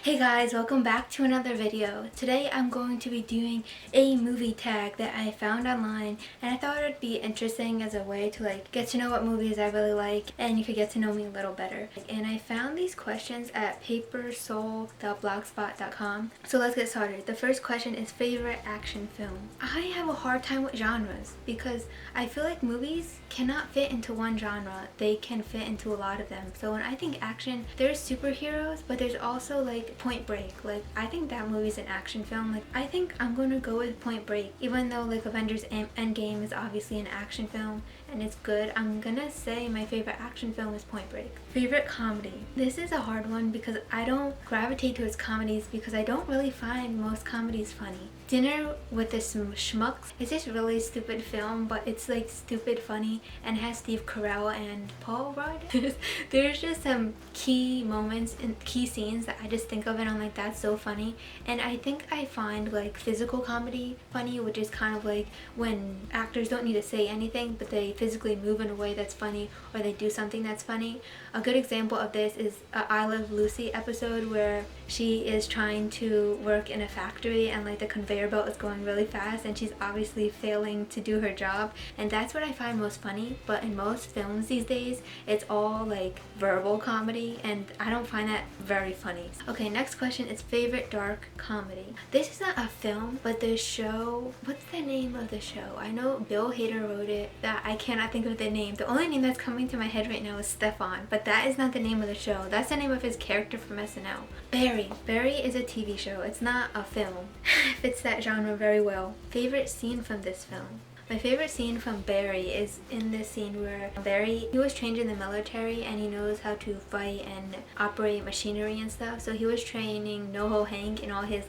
Hey guys, welcome back to another video. Today I'm going to be doing a movie tag that I found online, and I thought it would be interesting as a way to get to know what movies I really like and you could get to know me a little better. And I found these questions at papersoul.blogspot.com. So let's get started. The first question is favorite action film. I have a hard time with genres because I feel like movies cannot fit into one genre. They can fit into a lot of them. So when I think action, there's superheroes, but there's also Point Break. I think that movie's an action film. I think I'm gonna go with Point Break. Even though Avengers Endgame is obviously an action film and it's good, I'm gonna say my favorite action film is Point Break. Favorite comedy. This is a hard one because I don't gravitate towards comedies because I don't really find most comedies funny. Dinner with the Schmucks. It's just really stupid film, but it's stupid funny and has Steve Carell and Paul Rudd. There's just some key moments and key scenes that I just think of and I'm like, that's so funny. And I think I find physical comedy funny, which is kind of when actors don't need to say anything but they physically move in a way that's funny or they do something that's funny. A good example of this is a I Love Lucy episode where she is trying to work in a factory and the conveyor belt is going really fast and she's obviously failing to do her job, and that's what I find most funny. But in most films these days it's all verbal comedy and I don't find that very funny. Okay, next question is favorite dark comedy. This is not a film, but the show, what's the name of the show? I know Bill Hader wrote it, that I cannot think of the name. The only name that's coming to my head right now is Stefan, but that is not the name of the show. That's the name of his character from SNL. Barry is a TV show. It's not a film. Fits that genre very well. Favorite scene from this film. My favorite scene from Barry is in this scene where Barry, he was trained in the military and he knows how to fight and operate machinery and stuff. So he was training NoHo Hank and all his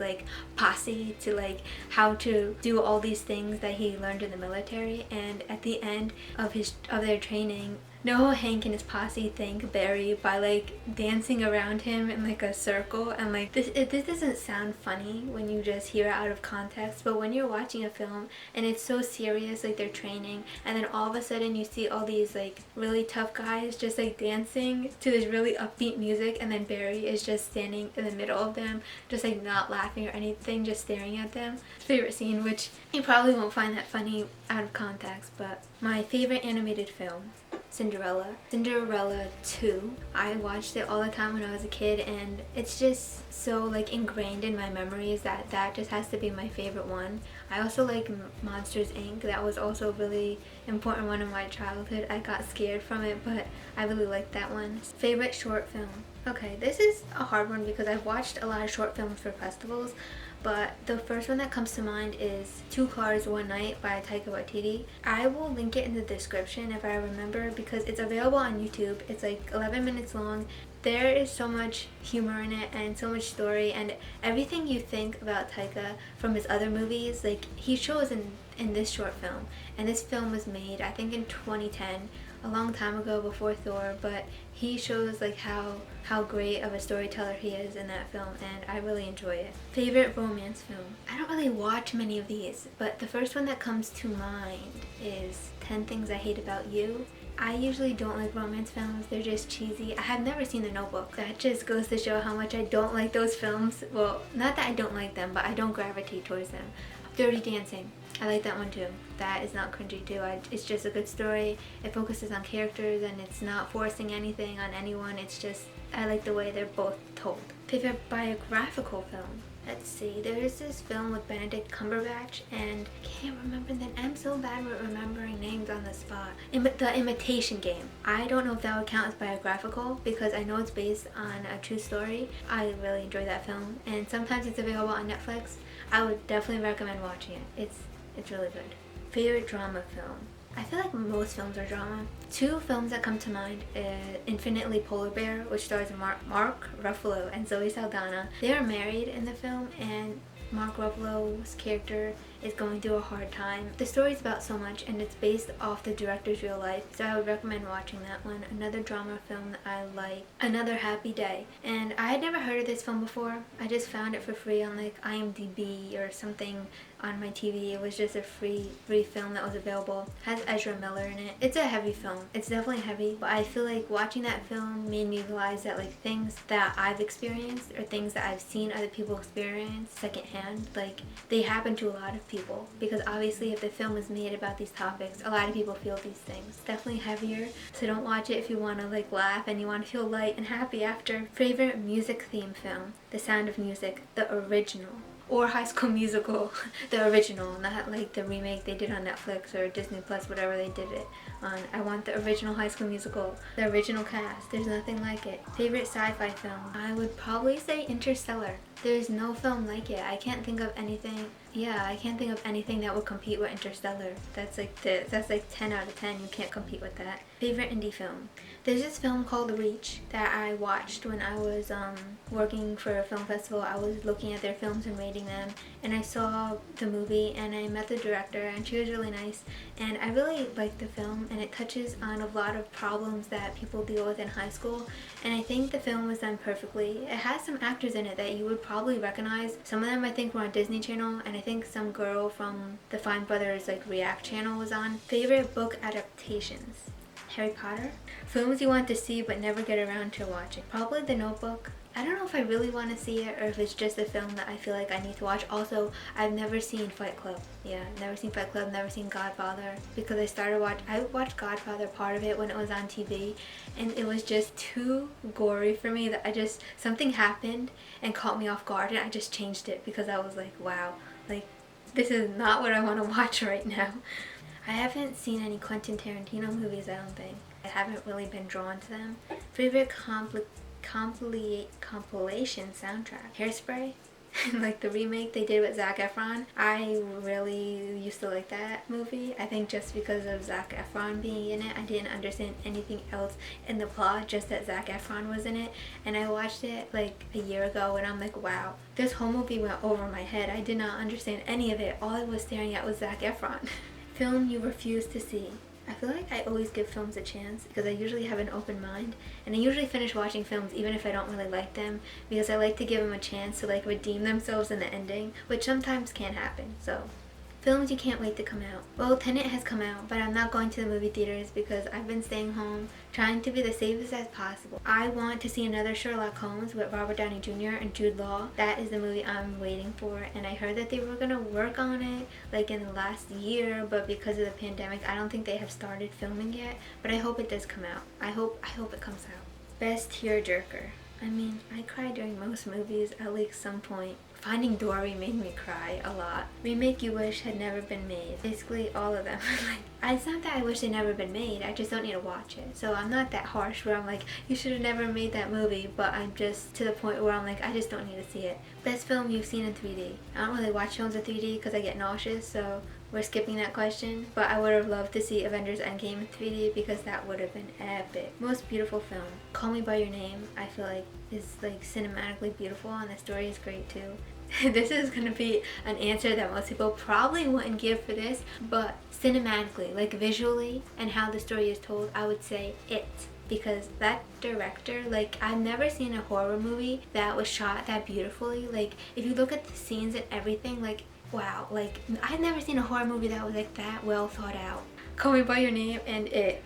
posse to how to do all these things that he learned in the military. And at the end of their training, NoHo Hank and his posse thank Barry by dancing around him in a circle, and this doesn't sound funny when you just hear it out of context, but when you're watching a film and it's so serious, they're training, and then all of a sudden you see all these really tough guys just dancing to this really upbeat music, and then Barry is just standing in the middle of them, just not laughing or anything, just staring at them. Favorite scene, which you probably won't find that funny out of context, but my favorite animated film. Cinderella 2. I watched it all the time when I was a kid and it's just so ingrained in my memories that just has to be my favorite one. I also like Monsters Inc. That was also a really important one in my childhood. I got scared from it, but I really liked that one. Favorite short film. Okay, this is a hard one because I've watched a lot of short films for festivals, but the first one that comes to mind is Two Cars, One Night by Taika Waititi. I will link it in the description if I remember because it's available on YouTube. It's 11 minutes long. There is so much humor in it and so much story, and everything you think about Taika from his other movies, he shows in this short film. And this film was made, I think, in 2010, a long time ago before Thor, but he shows how great of a storyteller he is in that film, and I really enjoy it. Favorite romance film. I don't really watch many of these, but the first one that comes to mind is 10 Things I Hate About You. I usually don't like romance films. They're just cheesy. I have never seen The Notebook. That just goes to show how much I don't like those films. Well, not that I don't like them, but I don't gravitate towards them. Dirty Dancing. I like that one too. That is not cringy too. It's just a good story. It focuses on characters and it's not forcing anything on anyone. It's just, I like the way they're both told. Favorite biographical film. Let's see, there's this film with Benedict Cumberbatch and I can't remember the name. I'm so bad with remembering names on the spot. The Imitation Game. I don't know if that would count as biographical because I know it's based on a true story. I really enjoy that film and sometimes it's available on Netflix. I would definitely recommend watching it. It's really good. Favorite drama film. I feel like most films are drama. Two films that come to mind is Infinitely Polar Bear, which stars Mark Ruffalo and Zoe Saldana. They are married in the film and Mark Ruffalo's character is going through a hard time. The story's about so much and it's based off the director's real life, so I would recommend watching that one. Another drama film that I like, Another Happy Day. And I had never heard of this film before. I just found it for free on like IMDb or something on my TV. It was just a free film that was available. It has Ezra Miller in it. It's a heavy film. It's definitely heavy, but I feel like watching that film made me realize that like things that I've experienced or things that I've seen other people experience secondhand, like they happen to a lot of people, because obviously if the film is made about these topics, a lot of people feel these things. Definitely heavier, so don't watch it if you want to like laugh and you want to feel light and happy after. Favorite music theme film? The Sound of Music, the original. Or High School Musical, the original, not like the remake they did on Netflix or Disney Plus, whatever they did it on. I want the original High School Musical, the original cast. There's nothing like it. Favorite sci-fi film? I would probably say Interstellar. There's no film like it. I can't think of anything. Yeah, I can't think of anything that would compete with Interstellar. That's like 10 out of 10. You can't compete with that. Favorite indie film? There's this film called The Reach that I watched when I was working for a film festival. I was looking at their films and rating them, and I saw the movie and I met the director and she was really nice, and I really liked the film, and it touches on a lot of problems that people deal with in high school, and I think the film was done perfectly. It has some actors in it that you would probably recognize. Some of them I think were on Disney Channel, and I think some girl from the Fine Brothers like React channel was on. Favorite book adaptations? Harry Potter? Films you want to see but never get around to watching? Probably The Notebook. I don't know if I really want to see it or if it's just a film that I feel like I need to watch. Also, I've never seen Fight Club. Yeah, never seen Fight Club, never seen Godfather, because I watched Godfather, part of it, when it was on TV, and it was just too gory for me that something happened and caught me off guard, and I just changed it because I was like, wow, like this is not what I want to watch right now. I haven't seen any Quentin Tarantino movies, I don't think. I haven't really been drawn to them. Favorite compilation soundtrack? Hairspray? Like the remake they did with Zac Efron. I really used to like that movie. I think just because of Zac Efron being in it, I didn't understand anything else in the plot, just that Zac Efron was in it. And I watched it like a year ago and I'm like, wow, this whole movie went over my head. I did not understand any of it. All I was staring at was Zac Efron. Film you refuse to see? I feel like I always give films a chance because I usually have an open mind, and I usually finish watching films even if I don't really like them, because I like to give them a chance to like redeem themselves in the ending, which sometimes can happen. So films you can't wait to come out. Well, Tenet has come out, but I'm not going to the movie theaters because I've been staying home, trying to be the safest as possible. I want to see another Sherlock Holmes with Robert Downey Jr. and Jude Law. That is the movie I'm waiting for, and I heard that they were gonna work on it like in the last year, but because of the pandemic, I don't think they have started filming yet, but I hope it does come out. I hope it comes out. Best tearjerker? I mean, I cry during most movies at least some point. Finding Dory made me cry a lot. Remake you wish had never been made. Basically all of them. It's not that I wish they'd never been made, I just don't need to watch it. So I'm not that harsh where I'm like, you should have never made that movie, but I'm just to the point where I'm like, I just don't need to see it. Best film you've seen in 3D? I don't really watch films in 3D because I get nauseous, so we're skipping that question, but I would have loved to see Avengers Endgame in 3D because that would have been epic. Most beautiful film? Call Me By Your Name, I feel like is like cinematically beautiful, and the story is great too. This is gonna be an answer that most people probably wouldn't give for this, but cinematically, like visually and how the story is told, I would say It. Because that director, like I've never seen a horror movie that was shot that beautifully. Like if you look at the scenes and everything, like wow, like I've never seen a horror movie that was like that well thought out. Call Me By Your Name and It.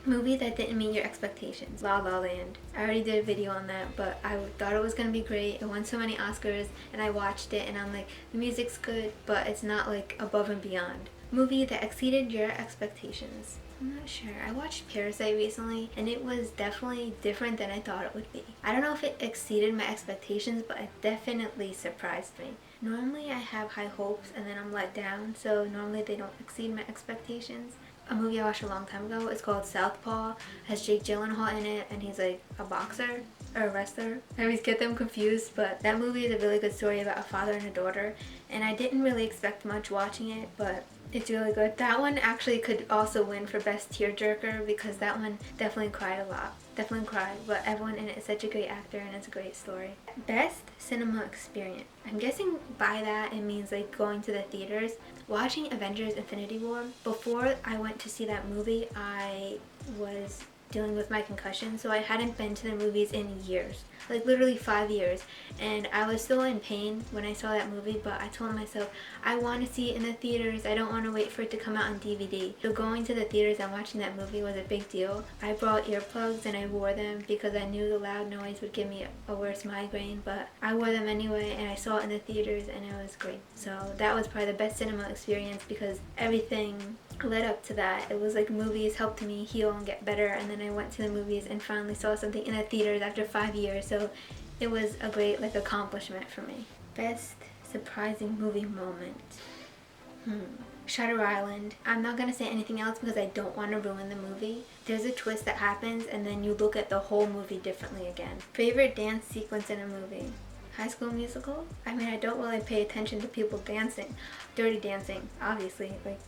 Movie that didn't meet your expectations? La La Land. I already did a video on that, but I thought it was gonna be great. It won so many Oscars, and I watched it and I'm like, the music's good, but it's not like above and beyond. Movie that exceeded your expectations? I'm not sure. I watched Parasite recently and it was definitely different than I thought it would be. I don't know if it exceeded my expectations, but it definitely surprised me. Normally I have high hopes and then I'm let down, so normally they don't exceed my expectations. A movie I watched a long time ago, it's called Southpaw. It has Jake Gyllenhaal in it, and he's like a boxer or a wrestler. I always get them confused, but that movie is a really good story about a father and a daughter, and I didn't really expect much watching it, but It's really good. That one actually could also win for best tearjerker because that one definitely cried a lot. Definitely cried, but everyone in it is such a great actor and it's a great story. Best cinema experience. I'm guessing by that it means like going to the theaters. Watching Avengers Infinity War. Before I went to see that movie, I was dealing with my concussion, so I hadn't been to the movies in years, like literally 5 years, and I was still in pain when I saw that movie, but I told myself I want to see it in the theaters. I don't want to wait for it to come out on DVD. So going to the theaters and watching that movie was a big deal. I brought earplugs and I wore them because I knew the loud noise would give me a worse migraine, but I wore them anyway and I saw it in the theaters and it was great. So that was probably the best cinema experience because everything led up to that. It was like movies helped me heal and get better, and then I went to the movies and finally saw something in the theaters after 5 years, so it was a great like accomplishment for me. Best surprising movie moment. Shutter Island. I'm not gonna say anything else because I don't want to ruin the movie. There's a twist that happens and then you look at the whole movie differently again. Favorite dance sequence in a movie. High School Musical? I mean, I don't really pay attention to people dancing. Dirty Dancing, obviously. Like,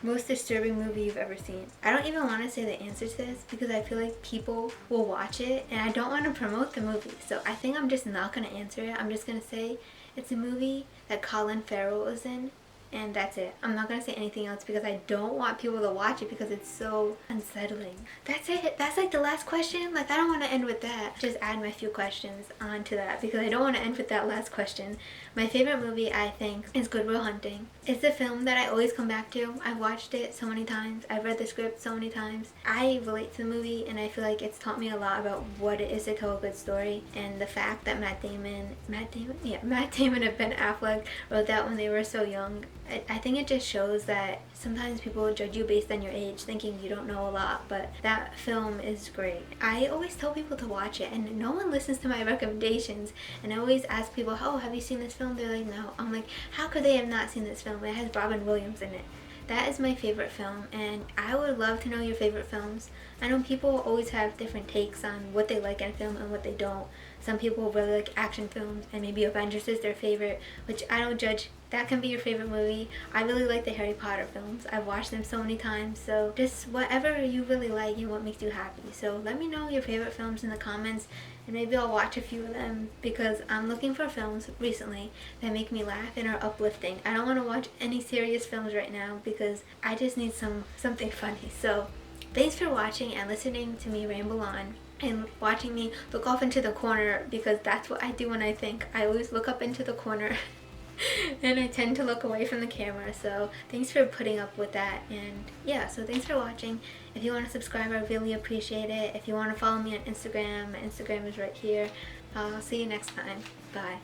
most disturbing movie you've ever seen. I don't even want to say the answer to this because I feel like people will watch it and I don't want to promote the movie. So I think I'm just not going to answer it. I'm just going to say it's a movie that Colin Farrell is in, and that's it. I'm not going to say anything else because I don't want people to watch it because it's so unsettling. That's it. That's like the last question. Like, I don't want to end with that. Just add my few questions onto that because I don't want to end with that last question. My favorite movie, I think, is Good Will Hunting. It's a film that I always come back to. I've watched it so many times. I've read the script so many times. I relate to the movie and I feel like it's taught me a lot about what it is to tell a good story, and the fact that Matt Damon and Ben Affleck wrote that when they were so young. I think it just shows that sometimes people judge you based on your age, thinking you don't know a lot, but that film is great. I always tell people to watch it and no one listens to my recommendations, and I always ask people, oh, have you seen this film? They're like, no. I'm like, how could they have not seen this film? It has Robin Williams in it. That is my favorite film, and I would love to know your favorite films. I know people always have different takes on what they like in a film and what they don't. Some people really like action films, and maybe Avengers is their favorite, which I don't judge. That can be your favorite movie. I really like the Harry Potter films. I've watched them so many times, so just whatever you really like and what makes you happy. So let me know your favorite films in the comments, and maybe I'll watch a few of them because I'm looking for films recently that make me laugh and are uplifting. I don't want to watch any serious films right now because I just need something funny. So thanks for watching and listening to me ramble on and watching me look off into the corner because that's what I do when I think. I always look up into the corner and I tend to look away from the camera, so thanks for putting up with that. And yeah, so thanks for watching. If you want to subscribe, I really appreciate it. If you want to follow me on Instagram, my Instagram is right here. I'll see you next time. Bye.